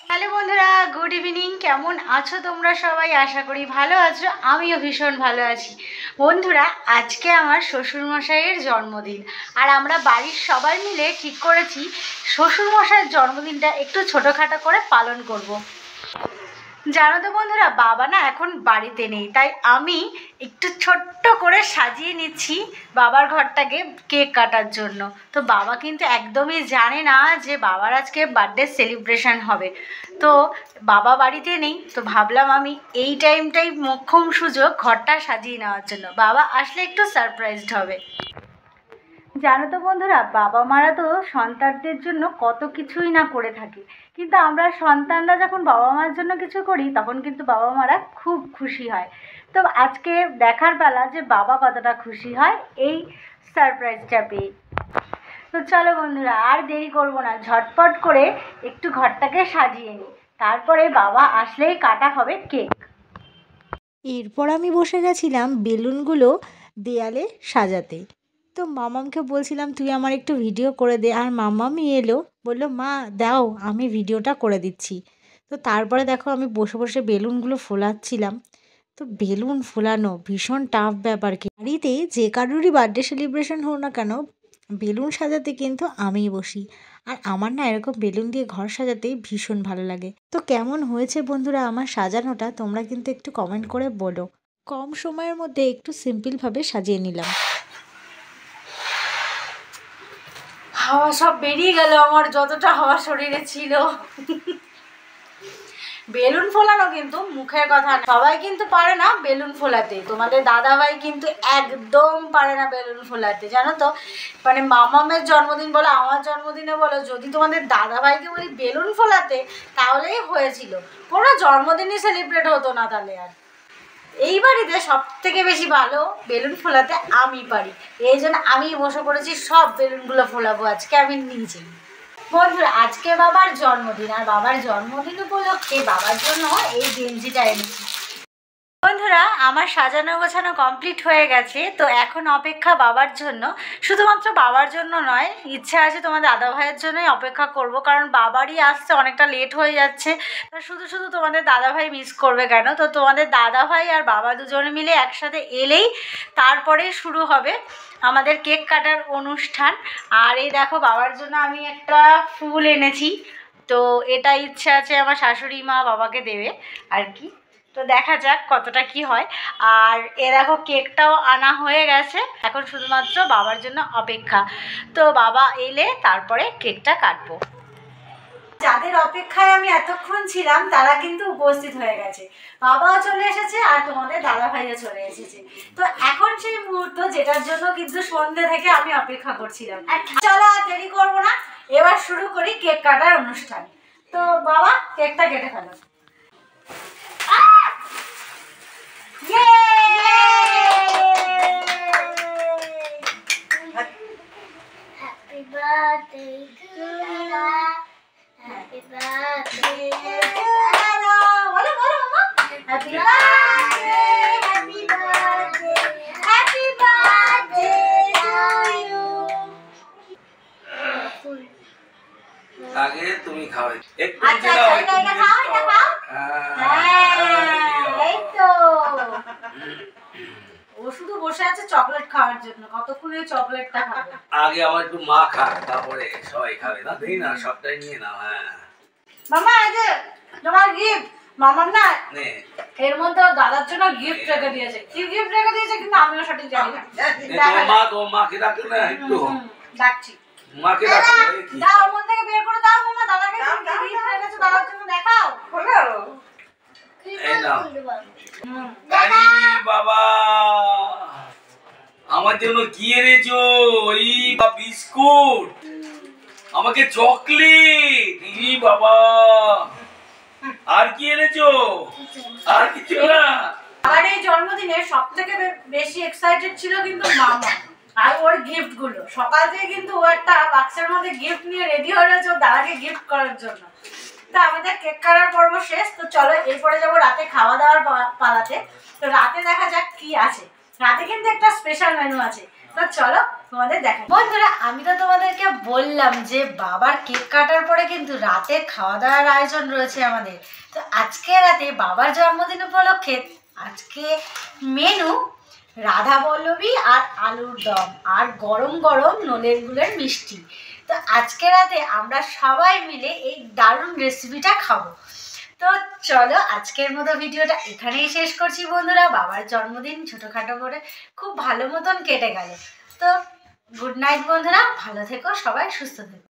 Hello বন্ধুরা, good evening. কেমন আছো তোমরা সবাই? আশা করি ভালো আছো। আমিও ভীষণ ভালো আছি। বন্ধুরা, আজকে আমার শ্বশুরমশাইয়ের জন্মদিন, আর আমরা বাড়ির সবাই মিলে ঠিক করেছি শ্বশুরমশাইয়ের জন্মদিনটা একটু ছোটোখাটো করে পালন করব। জানো তো বন্ধুরা, বাবা না এখন বাড়িতে নেই, তাই আমি একটু ছোট্ট করে সাজিয়ে নিচ্ছি বাবার ঘরটাকে কেক কাটার জন্য। তো বাবা কিন্তু একদমই জানে না যে বাবার আজকে বার্থডে সেলিব্রেশন হবে। তো বাবা বাড়িতে নেই, তো ভাবলাম আমি এই টাইমটাই মোক্ষম সুযোগ ঘরটা সাজিয়ে নেওয়ার জন্য। বাবা আসলে একটু সারপ্রাইজড হবে। জানো তো বন্ধুরা, বাবা মারা তো সন্তানদের জন্য কত কিছুই না করে থাকে, কিন্তু আমরা সন্তানরা যখন বাবা মার জন্য কিছু করি তখন কিন্তু বাবা মারা খুব খুশি হয়। তো আজকে দেখার বেলা যে বাবা কতটা খুশি হয় এই সারপ্রাইজটা পেয়ে। তো চলো বন্ধুরা, আর দেরি করব না, ঝটপট করে একটু ঘরটাকে সাজিয়ে নিই, তারপরে বাবা আসলেই কাটা হবে কেক। এরপর আমি বসে গেছিলাম বেলুনগুলো দেয়ালে সাজাতে। তো মামামকে বলছিলাম তুই আমার একটু ভিডিও করে দে, আর মামামই এলো, বললো মা দাও আমি ভিডিওটা করে দিচ্ছি। তো তারপরে দেখো আমি বসে বসে বেলুনগুলো ফোলাচ্ছিলাম। তো বেলুন ফোলানো ভীষণ টাফ ব্যাপার। বাড়িতে যে কারোরই বার্থডে সেলিব্রেশন হোক না কেন, বেলুন সাজাতে কিন্তু আমিই বসি। আর আমার না এরকম বেলুন দিয়ে ঘর সাজাতে ভীষণ ভালো লাগে। তো কেমন হয়েছে বন্ধুরা আমার সাজানোটা, তোমরা কিন্তু একটু কমেন্ট করে বলো। কম সময়ের মধ্যে একটু সিম্পলভাবে সাজিয়ে নিলাম। হাওয়া সব বেরিয়ে গেল আমার, যতটা হাওয়া শরীরে ছিল। বেলুন ফোলানো কিন্তু মুখের কথা না, সবাই কিন্তু পারে না বেলুন ফোলাতে। তোমাদের দাদাভাই কিন্তু একদম পারে না বেলুন ফোলাতে, জানো তো। মানে মামামের জন্মদিন বলো, আমার জন্মদিনে বলো, যদি তোমাদের দাদাভাইকে বলি বেলুন ফোলাতে তাহলেই হয়েছিল, কোনো জন্মদিনই সেলিব্রেট হতো না তাহলে। আর এই বাড়িতে সব থেকে বেশি ভালো বেলুন ফোলাতে আমি পারি, এই জন্য আমি বসে পড়েছি সব বেলুনগুলো ফোলাবো আজকে আমি নিজে। বন্ধুরা, আজকে বাবার জন্মদিন, আর বাবার জন্মদিন উপলক্ষে বাবার জন্য এই গেঞ্জিটা এনেছি। বন্ধুরা, আমার সাজানো গোছানো কমপ্লিট হয়ে গেছে, তো এখন অপেক্ষা বাবার জন্য। শুধুমাত্র বাবার জন্য নয়, ইচ্ছা আছে তোমার দাদা ভাইয়ের জন্যই অপেক্ষা করব, কারণ বাবারই আসতে অনেকটা লেট হয়ে যাচ্ছে। তা শুধু শুধু তোমাদের দাদা ভাই মিস করবে কেন? তো তোমাদের দাদা ভাই আর বাবা দুজনে মিলে একসাথে এলেই তারপরেই শুরু হবে আমাদের কেক কাটার অনুষ্ঠান। আর এই দেখো বাবার জন্য আমি একটা ফুল এনেছি, তো এটা ইচ্ছা আছে আমার শাশুড়ি মা বাবাকে দেবে আর কি। তো দেখা যাক কতটা কি হয়। আর এ দেখো কেকটাও আনা হয়ে গেছে, এখন শুধুমাত্র বাবার জন্য অপেক্ষা। তো বাবা এলে তারপরে কেকটা কাটবো। যাদের অপেক্ষায় আমি এতক্ষণ ছিলাম তারা কিন্তু উপস্থিত হয়ে গেছে, বাবাও চলে এসেছে আর তোমাদের দাদা ভাইও চলে এসেছে। তো এখন সেই মুহূর্ত যেটার জন্য কিন্তু সন্ধ্যে থেকে আমি অপেক্ষা করছিলাম। চলো আর দেরি করবো না, এবার শুরু করি কেক কাটার অনুষ্ঠান। তো বাবা কেকটা কেটে ফেলো। Happy birthday to you. Happy birthday. বলো বলো মামা। Happy birthday, happy birthday, happy birthday to you. আগে তুমি খাও একটু। আচ্ছা আচ্ছা, এটা খাও, এটা খাও। হ্যাঁ, এই তো। ও শুধু বসে আছে চকলেট খাওয়ার জন্য, কতক্ষণ এই চকলেটটা খাবে। আগে আমার একটু মা খা, তারপরে সবাই খাবে না, দেই না সবটাই নিয়ে নাও। হ্যাঁ মামা, এই যে তোমার গিফট। মামার না নে, এর মধ্যে ওর দাদার জন্য গিফট রেখে দিয়েছে। কি গিফট রেখে দিয়েছে কিন্তু আমিও সঠিক জানি না। তোমার মাকে ডাকো না একটু। ডাকছি, মাকে ডাকো। দাও ওর মধ্যে থেকে বের করে দাও মামা, দাদাকে কি গিফট রেখেছো দাদার জন্য দেখাও। হলো এই নাও। আরে বাবা, আমার জন্য কি এনেছো? এই বিস্কুট, আমাকে চকলেট, এই বাবা। আর কি এনেছো? আর কিছু না। আর এই জন্মদিনে সব থেকে বেশি এক্সাইটেড ছিল কিন্তু মামা। আর ওর গিফটগুলো সকাল থেকে কিন্তু ও একটা বাক্সের মধ্যে গিফট নিয়ে রেডি হয়ে রয়েছে ওর দাদাকে গিফট করার জন্য। তো আমাদের কেক কাটার পর্ব শেষ। তো চলো এরপরে যাবো রাতে খাওয়া দাওয়ার পালাতে। তো রাতে দেখা যাক কি আছে। রাতে কিন্তু একটা স্পেশাল মেনু আছে, তো চলো তোমাদের দেখা। বন্ধুরা আমি তো তোমাদেরকে বললাম যে বাবার কেক কাটার পরে কিন্তু রাতে খাওয়া দাওয়ার আয়োজন রয়েছে আমাদের। তো আজকে রাতে বাবার জন্মদিন উপলক্ষে আজকে মেনু রাধা বল্লভী আর আলুর দম আর গরম গরম নলের গুড়ের মিষ্টি। তো আজকে রাতে আমরা সবাই মিলে এই দারুণ রেসিপিটা খাবো। তো চলো আজকের মতো ভিডিওটা এখানেই শেষ করছি বন্ধুরা। বাবার জন্মদিন ছোটোখাটো করে খুব ভালো মতন কেটে গেল। তো গুড নাইট বন্ধুরা, ভালো থেকো সবাই, সুস্থ থেকো।